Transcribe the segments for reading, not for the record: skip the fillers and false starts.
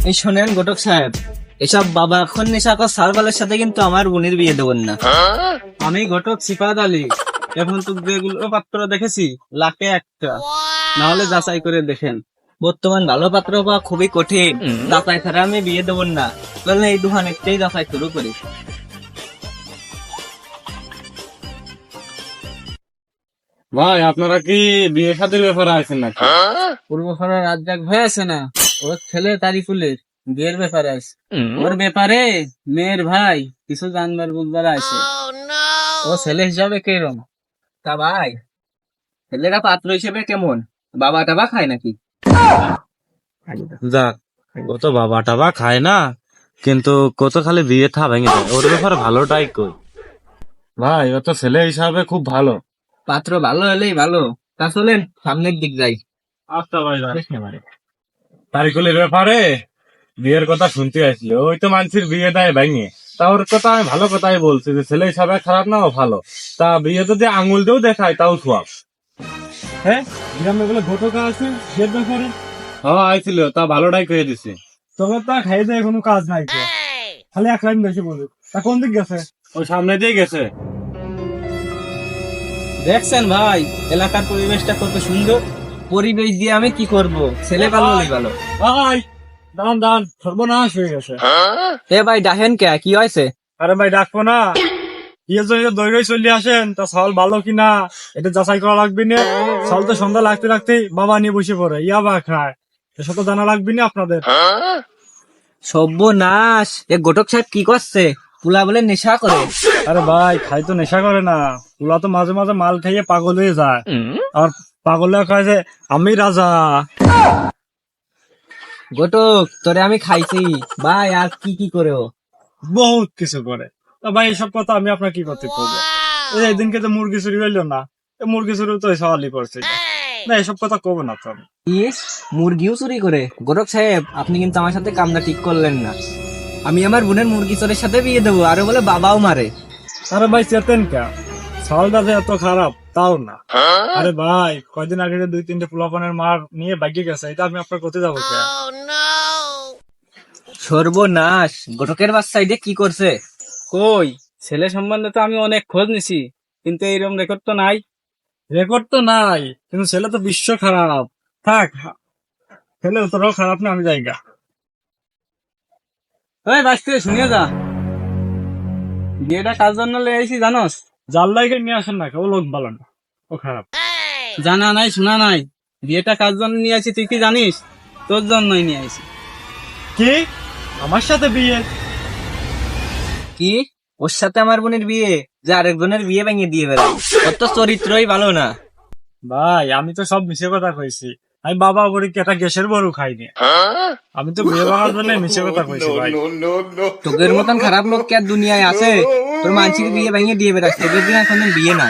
এই শোনেন ঘটক সাহেব, এসব বাবা এখন নেশাকর সারবালের সাথে কিন্তু আমার বোনের বিয়ে দেবেন না। আমি ঘটক সিফাত আলী। এখন তো যেগুলো পাত্র দেখেছি লাখে একটা, না হলে যাচাই করে দেখেন। বর্তমান ভালো পাত্র পাওয়া খুবই কঠিন, যাচাই ছাড়া আমি বিয়ে দেবেন না। তাহলে এই দুহান একটাই যাচাই শুরু করি। ভাই আপনারা কি বিয়ে শাদীর ব্যাপারে আছেন নাকি? পূর্ব খানের রাজ্জাক ভাই আছে না, ওর ছেলে তারিফুলের বিয়ের ব্যাপারে আছে। ওর ব্যাপারে মেয়ের ভাই কিছু জানবার বুঝবার আছে। ও ছেলে হিসাবে কেরম? তা ভাই, ছেলেরা পাত্র হিসেবে কেমন? বাবা টাবা খায় নাকি? যাক, ও তো বাবা টাবা খায় না, কিন্তু কত খালি বিয়ে থা ভেঙে যায়। ওর ব্যাপারে ভালোটাই কই। ভাই ও তো ছেলে হিসাবে খুব ভালো। পাত্র ভালো হলেই ভালো। তা চলেন সামনের দিক যাই। আচ্ছা ভাই, তারিকুলের ব্যাপারে বিয়ের কথা শুনতে আসছিল। ওই তো মানুষের বিয়ে দেয় ভেঙে। তা ওর কথা আমি ভালো কথাই বলছি যে ছেলে হিসাবে খারাপ না, ও ভালো। তা বিয়ে যদি আঙুল দিয়েও দেখায় তাও সোয়াব। হ্যাঁ, গ্রামে বলে ঘটকা আছে বিয়ের ব্যাপারে। হ্যাঁ আইছিল, তা ভালোটাই কয়ে দিছি। তবে তা খাইয়ে দেয় কোনো কাজ নাই তো, খালি এক লাইন বেশি বলুক। তা কোন দিক গেছে? ওই সামনে দিয়ে গেছে। দেখছেন ভাই, এলাকার পরিবেশটা কত সুন্দর। পরিবেশ দিয়ে আমি কি করব? ছেলে ভালো হলেই ভালো। ভাই দান দান, সর্বনাশ হয়ে গেছে। এ ভাই ডাহেন কে, কি হয়েছে? আরে ভাই ডাকবো না, বিয়ের জন্য দৈরই চলে আসেন। তা চাল ভালো কিনা এটা যাচাই করা লাগবে না। চাল তো সন্ধ্যা লাগতে লাগতেই বাবা নিয়ে বসে পড়ে, ইয়াবা খায়। এসব তো জানা লাগবে না আপনাদের। সর্বনাশ, এ ঘটক সাহেব কি করছে? পুলা বলে নেশা করে। আরে ভাই খাই তো নেশা করে না, ওরা তো মাঝে মাঝে মাল খাইয়ে পাগল হয়ে যায়। আর পাগল খায় যে আমি রাজা। ঘটক তোরে আমি খাইছি ভাই, আর কি কি করে ও? বহুত কিছু করে। তা ভাই এসব কথা আমি আপনার কি করতে করবো? এই দিনকে তো মুরগি চুরি হইলো না, মুরগি চুরি তো সওয়ালই করছে না। এসব কথা কব না তো আমি। ইস, মুরগিও চুরি করে? ঘটক সাহেব আপনি কিন্তু আমার সাথে কামটা ঠিক করলেন না। আমি আমার বোনের মুরগি চোরের সাথে বিয়ে দেবো, আরো বলে বাবাও মারে। আরে ভাই চেতেন কে, চালটা যে এত খারাপ তাও না। আরে ভাই কয়দিন আগে যে 2-3টে পোলাপানের মার নিয়ে বাইকে গেছে, এটা আমি আপনার কোথায় যাবো কে? সর্বনাশ, ঘটকের বাচ্চা এটা কি করছে? কই, ছেলে সম্বন্ধে তো আমি অনেক খোঁজ নিছি, কিন্তু এইরকম রেকর্ড তো নাই। রেকর্ড তো নাই, কিন্তু ছেলে তো বিশ্ব খারাপ। থাক, ছেলে তোরাও খারাপ না, আমি জায়গা। এই বাঁচতে শুনিয়ে যা, বিয়েটা কাজ জন্য লে আইছি জানোস? যার লাইকে নিয়ে আসেন না, ও লোক ভালো না, ও খারাপ। জানা নাই শোনা নাই, বিয়েটা কাজ জন্য নিয়ে আসি তুই কি জানিস? তোর জন্যই নিয়ে আসি। কি আমার সাথে বিয়ে? কি, ওর সাথে আমার বোনের বিয়ে? যে আরেকজনের বিয়ে ভেঙে দিয়ে বেড়ায়। ওর তো চরিত্রই ভালো না। ভাই আমি তো সব মিশে কথা কইছি। আমি বাবা বলি কি একটা গ্যাসের বড় খাইনি। আমি তো বিয়ে ভাঙার জন্য মিশে কথা কইছি ভাই। তোদের মতন খারাপ লোক কি আর দুনিয়ায় আছে? তোর মানসিক বিয়ে ভেঙে দিয়ে বেড়াস, তোদের দিন এখন বিয়ে না।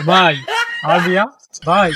ভাই আর বিয়া ভাই